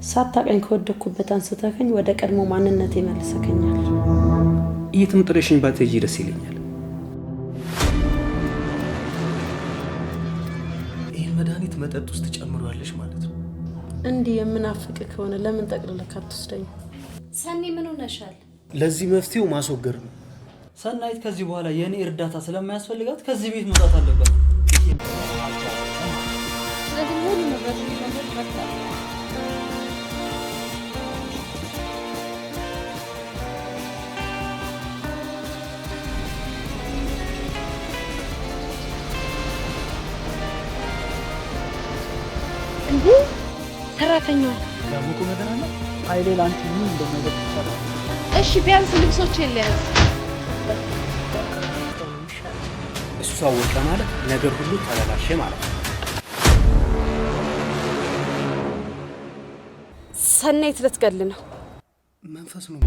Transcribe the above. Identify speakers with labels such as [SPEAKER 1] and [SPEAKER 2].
[SPEAKER 1] ሳታቀኝ ከወደኩበት አንስተከኝ ወደ ቀድሞ ማንነቴ መልሰከኛል።
[SPEAKER 2] የትም ጥረሽኝ ባትሄጂ ደስ ይለኛል። ይሄን መድኃኒት መጠጥ ውስጥ ጨምሯለሽ ማለት ነው።
[SPEAKER 1] እንዲህ የምናፍቅ ከሆነ ለምን ጠቅልለህ አትወስደኝ?
[SPEAKER 3] ሰኒ ምን ሆነሻል?
[SPEAKER 2] ለዚህ መፍትሄው ማስወገድ ነው።
[SPEAKER 4] ሰናይት ከዚህ በኋላ የኔ እርዳታ ስለማያስፈልጋት ከዚህ ቤት መውጣት አለባት።
[SPEAKER 3] ስለዚህ ሁሉ ንብረት ሊመለስ መጣ። እንዴ ሰራተኛዋ
[SPEAKER 4] ያሙቁ ነገር አለ። ኃይሌ ላንቺ ምን እንደነገር ይችላል።
[SPEAKER 3] እሺ ቢያንስ ልብሶች የለያዝ
[SPEAKER 2] እሱ አወቀ ማለት ነገር ሁሉ ተበላሸ ማለት ነው።
[SPEAKER 1] ሰናይት ልትገል ነው።
[SPEAKER 2] መንፈስ ነው።